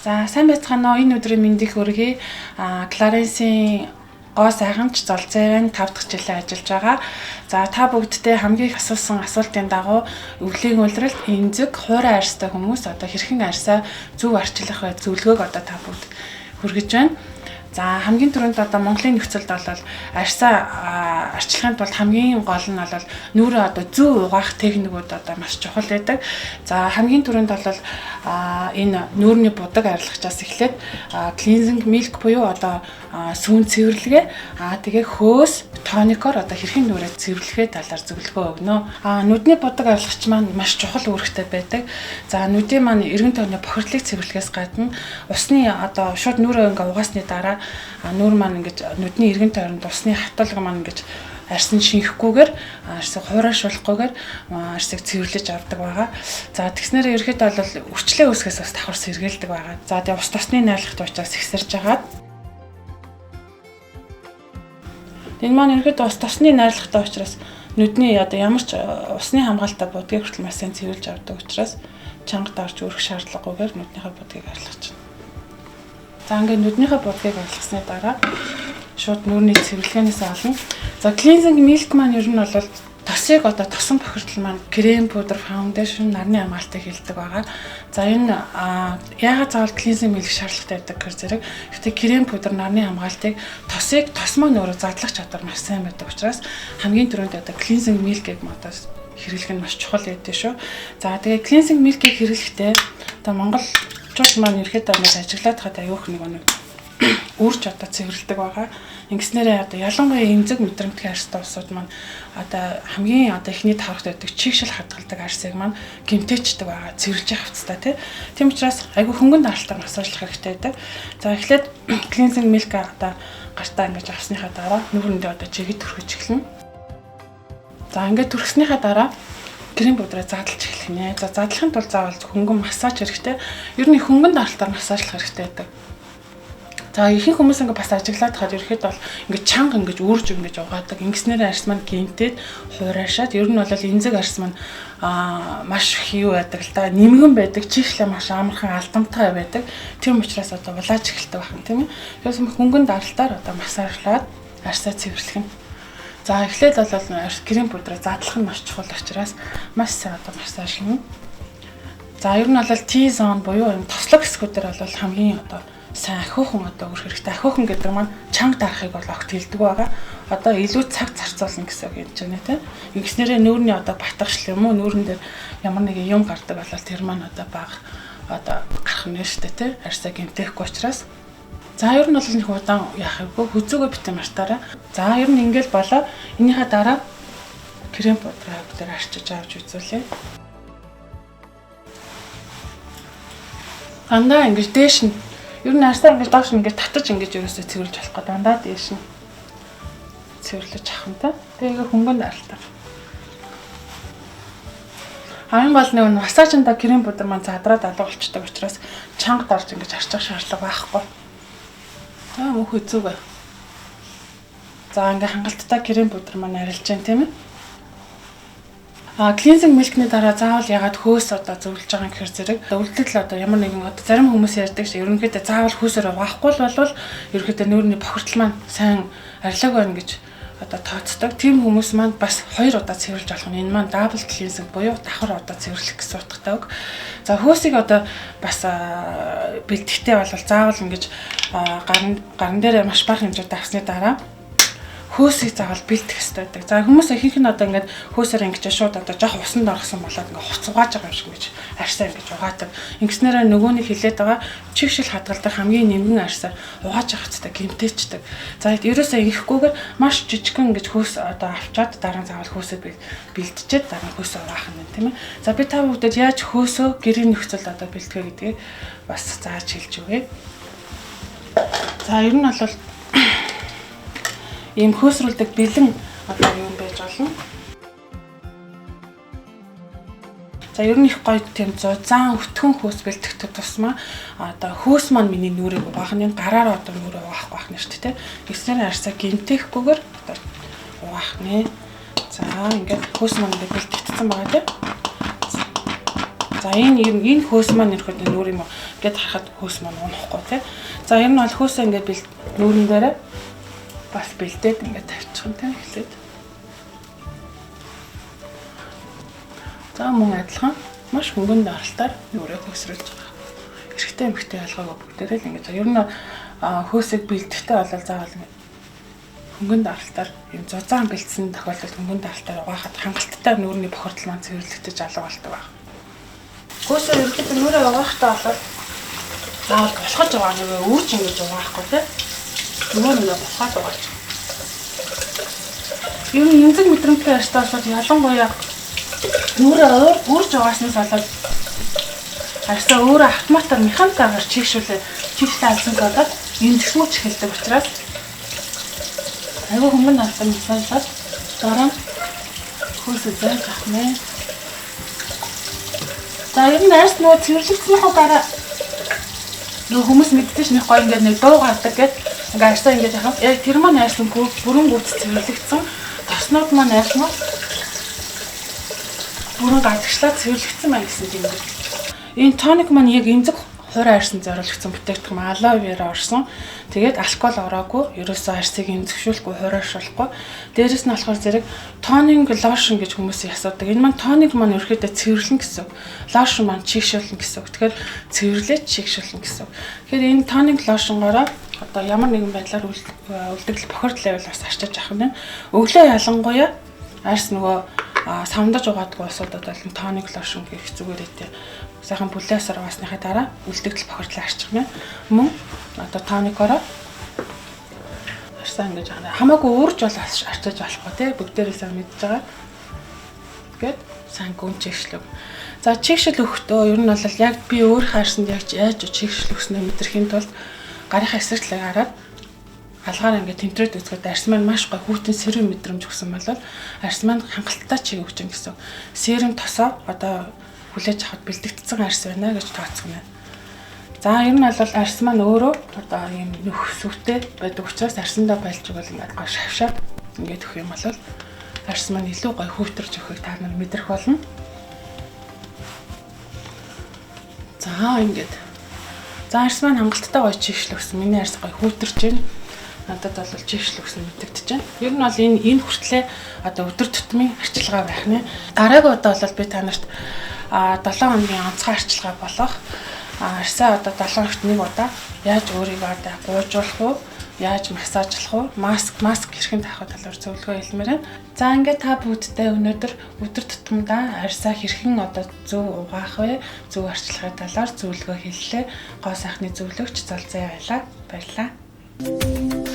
За сайн байцгаана уу. Энэ өдрийн мэндийг хүргэе. Clarence-ийн гоо сайханч золзойн 5 дахь жилээр ажиллаж байгаа. За та бүгдтэй хамгийн их асуусан асуултын дагуу өвлийн үйлрэлт эмзэг хуурай арьстай хүмүүс одоо хэрхэн арьсаа зөв арчлах вэ зөвлөгөөг одоо та бүгд хүргэж байна. За хамгийн түрүүнд одоо Монголын нөхцөлд бол арьсаа арчлахын тулд хамгийн гол нь бол нүрээ одоо зөв угаах техникүүд одоо маш чухал байдаг. За хамгийн түрүүнд бол энэ нүүрний будаг арилгачаас эхлээд cleansing milk буюу одоо сүүн цэвэрлэгээ тэгээ хөөс тоникоор одоо хэрхэн нүрээ цэвэрлэхээ талаар зөвлөгөө өгнө. Нүдний будаг арилгач маань маш чухал үүрэгтэй байдаг. За нүдийн маань эргэн тойрны бохирдлыг цэвэрлэхээс гадна усны одоо шууд нүрээ ингээ угаасны дараа нүур маань ингэж нүдний эргэн тойронд усны хатгалга маань ингэж арьсан шинхэхгүйгээр арьсыг хуурайшуулахгүйгээр арьсыг цэвэрлэж авдаг байгаа. За тэгснээр ерөөхдөө бол өвчлөө үүсгэхээс бас давхар сэргээлдэг байгаа. За тэгээ ус тосны найрлагч учраас ихсэрж байгаа. Энэ маань ерөөхдөө ус тосны найрлагтай учраас нүдний одоо ямар ч усны хамгаалалтаа будгийг хүртэл маш сайн цэвэрлж авдаг учраас чанга дарж өрөх шаардлагагүйгээр нүднийхээ будгийг арилгаж байна. За ингээд нүднийхээ будгийг арилгасны дараа шууд нүрийн цэвэрлэгээнээс олно. За cleansing milk маань ер нь бол тосыг одоо тосон бохирдол маань крем, пудр, фаундейшн, нарны хамгаалтыг хэлдэг байгаа. За энэ яагаад заавал cleansing milk шаардлагатай байдаг гэхээр зэрэг гэхдээ крем, пудр, нарны хамгаалтыг тосыг тос маань өөрөө задлах чадвар маш сайн байдаг учраас хамгийн түрүүнд одоо cleansing milk-ийг модоос хэрэглэх нь маш чухал гэдэг шүү. За тэгээ cleansing milk-ийг хэрэглэхдээ одоо монголчууд маань ерөөхдөө ажиглаад хаад аюух нэг үрж одоо цэвэрлдэг байгаа. Ингэснээрээ одоо ялангуяа эмзэг мэдрэмтгий арьстай усууд маань одоо хамгийн одоо эхний тавхад байдаг чигшил хадгалдаг арьсыг маань гэмтээчдэг байгаа. Цэвэрлж явах хэвээр тийм учраас айгүй хөнгөн даралтаар массажлах хэрэгтэй байдаг. За эхлээд cleansing milk одоо гартаа ингэж авсныхаа дараа нүрэндээ одоо жигэд түрхэж эхэлнэ. За ингээд түрхснийхаа дараа крем пудраа задлж эхлэх нэ. За задлахын тулд заавал хөнгөн массаж хэрэгтэй. Ер нь хөнгөн даралтаар массажлах хэрэгтэй байдаг. За ихэнх хүмүүс ингээ бас ажиглаад хаад ерөөхдөө бол ингээ чанга ингээ үрж ингээ угаадаг. Ингэснээр арьс маань гинтээд хуурайшаад ер нь бол эмзэг арьс маань маш хий байдаг л та нэмгэн байдаг. Чихлээ маш амархан алдамтай байдаг. Тийм учраас одоо улааж эхэлдэг байна тийм ээ. Тэгээс хөнгөн даралтаар одоо массажлаад арьсаа цэвэрлэх нь. За эхлээд бол крем пудраа задлах нь маш чухал учраас маш сайн одоо массажлна. За ер нь бол T-zone буюу энэ тослог хэсгүүдээр бол хамгийн одоо сайн ахиухан одоо өрх хэрэгтэй. Ахиухан гэдэг маань чанга дарахыг бол огт хэлдэг байгаа. Одоо илүү цаг зарцуулна гэсэн үг юм байна тийм. Ингэснээрээ нүүрний одоо батгашл юм уу нүүрэн дээр ямар нэг юм гардаг болол тэр маань одоо бага одоо гарах нь шүү дээ тийм. Арьсаа гэмтээхгүй учраас. За ер нь бол нэг удаан яахаггүй хүзүүгээ битэн мартаарай. За ер нь ингээл болоо. Энийхээ дараа крем пудраа дээр арчиж авч үзүүлээ. Дандаа ингэж дээш нь ер нь арьсаа ингэж доош ингэж татаж ингэж ерөөсөө цэвэрлж болохгүй дандаа дээш нь цэвэрлэж авах юм та. Тэгээ хөнгөн даралтаа. Хамгийн гол нь массажинда крем пудр маань задраад алга болчдөг учраас чанга дарж ингэж арчих шаардлага байхгүй. Мөнх үзүүгээ. За ингээ хангалттай крем пудр маань арилж байна тийм ээ. Cleansing milk-ний дараа заавал ягаад хөөс одоо зөвлөж байгаа юм гэхээр зэрэг өвлөлт одоо ямар нэгэн одоо зарим хүмүүс ярьдаг шиг ерөнхийдөө заавал хөөсөөр угаахгүй бол ерөнхийдөө нүүрний бохирдол маань сайн арилгааг байна гэж одоо тооцдог. Тийм хүмүүс маань бас 2 удаа цэвэрлж болох нь энэ маань double cleansing буюу давхар одоо цэвэрлэх гэсэн утгатай үг. За хөөсийг одоо бас бэлтгэхдээ бол заавал ингэж гарын дээр маш бага хэмжээтэй авсны дараа хөөсийг заавал бэлдэх хэрэгтэй байдаг. За хүмүүс ихэнх нь одоо ингээд хөөсөөр ингэж шууд одоо жоох усанд орсон болоод ингээд хуцугааж байгаа юм шиг гэж арьсаа ингэж угаадаг. Ингэснээр нөгөөний хилээд байгаа чигшил хадгалдаг хамгийн нэмгэн арьсаа угааж авах хэрэгтэй гэмтээчдэг. За ерөөсөө ингэхгүйгээр маш жижигхэн ингэж хөөс одоо авчаад дараа нь заавал хөөсөө бэлтжээд дараа нь хөөсөө угаах юм тийм ээ. За би та бүхэнд яаж хөөсөө гэрийн нөхцөлд одоо бэлтгэе гэдгийг бас зааж хэлж өгье. За ер нь бол ийм хөөсрүүлдэг бэлэн одоо юм байж болно. За ер нь их гоё тийм зузаан өтгөн хөөс бэлтгэдэг тусмаа одоо хөөс маань миний нүрийг угаахны гараар одоо нүрээ угаахгүй байх нь шүү дээ. Тэгснээр арьсаа гинтэхгүйгээр одоо угаах нэ. За ингээд хөөс маань ингээд бэлтгэгдсэн байгаа тийм. За энэ хөөс маань ирэхэд нүүр юм ингээд харахад хөөс маань унахгүй тий. За ер нь бол хөөсөө ингээд нүүрэн дээрээ бас бэлдээд ингээд тавьчих юм тий эхлээд. За мөн адилхан маш хөнгөн даралтаар нүрээ төгсрүүлж байгаа. Эрэгтэй эмэгтэй ялгаагүй бүгдээрээ л ингээд ер нь хөөсийг бэлдэхдээ бол заавал хөнгөн даралтаар юм зузаан бэлдсэн тохиолдолд хөнгөн даралтаар угаахад хангалттай нүрийн бохирдол маань цэвэрлэгдэж алга болдог байна. Хөөсөө ерөнхийдөө нүрээ угаахтаа бол заавал босгож байгаа нэг үрж ингэж угаахгүй тий. Нүрээ босгоод угааж. Ер нь янзэг мэдрэмттэй ярьж бол ялангуяа нүрээ үрж угааснаас болоод харьцаа өөрөө автоматар механикаар чийгшүүлээ алснаас болоод эмзэгсмөж эхэлдэг учраас айгүй хөнгөн даралтаа мэдсэнлээд дараа хөөсөө зайж авах нэ. За ер нь арьс нөгөө цэвэрлэгдсэнийхаа дараа нөгөө хүмүүс мэддэж нэг гоё ингээд нэг дуу гардаг гэд ингээд арьсаа ингээд яхав. Яг тэр маань арьс нь бүрэн гүйц цэвэрлэгдсэн. Тоснууд маань арьс нь бүрэн гадагшлаад цэвэрлэгдсэн байна гэсэн тийм үү. Энэ тоник маань яг эмзэг хураа арьсанд зориулагдсан бүтээгдэхүүн алоэ вера орсон. Тэгээд алкогол ороогүй, ерөөсөө арьсыг эмзэгшүүлэхгүй, хураашуулахгүй. Дээрээс нь болохоор зэрэг тоник лошн гэж хүмүүсийн асуудаг. Энэ маань тоник маань ерөөхдөө цэвэрлэн гэсэн. Лошн маань чийгшүүлнэ гэсэн. Тэгэхээр цэвэрлээд чийгшүүлнэ гэсэн. Тэгэхээр энэ тоник лошнгороо одоо ямар нэгэн байдлаар үлдэгдэл бохирдлын левел бас арчиж авах юм байна. Өглөө ялангуяа арьс нөгөө савндаж угаадгүй асуудад бол тоник лошн гэх зүгээр ээ. Сайхан бүлээсээр угаасныхаа дараа үлдэгдэл бохирдлоо арчих юм. Мөн одоо тоникороо арьсаа ингэж хамаагүй уурж бол арчиж болохгүй тий. Бүгдээрээ сайн мэдж байгаа. Тэгээд сайн гүн чигшлэг. За чигшил өгөхдөө ер нь бол яг би өөрийнхөө арьсанд яг яаж чигшил өгснөө мэдрэхийн тулд гарынхаа эсрэглийг хараад алгаар ингээд тэмдрээд үзэхэд арьс маань маш гой хүүтэн сэрүүн мэдрэмж өгсөн бол арьс маань хангалттай чиг өгч юм гэсэн. Серум тосоо одоо хүлээж авахд бэлтгэгдсэн арьс байна гэж тооцох юм. За ер нь бол арьс маань өөрөө одоо ийм нөхсөвтэй байдаг учраас арьсандаа байлж игэл ингээд гой шавшаад ингээд өгөх юм бол арьс маань илүү гой хүүтэрж өгөхийг та нар мэдрэх болно. За ингээд. За арьс маань хангалттай гой чигшил өгсөн. Миний арьс гой хүүтэрж байна. Надад бол чигшил өгсөн мэдэгдэж байна. Ер нь бол энэ хүртлээр одоо өдөр тутмын арчилгаа байх нэ. Дараагийн удаа бол би та нарт 7 хоногийн онцгой арчилгаа болох арьсаа одоо 7 хоногт нэг удаа яаж өөрийгөө одоо гуйжуулах уу, яаж массажлах уу, маск хэрхэн таах талаар зөвлөгөө хэлмээр байна. За ингээд та бүгдтэй өнөөдөр өдөр тутамдаа арьсаа хэрхэн одоо зөв угаах вэ, зөв арчилгахын талаар зөвлөгөө хэллээ. Гоо сайхны зөвлөгч Залзаа байлаа. Баярлалаа.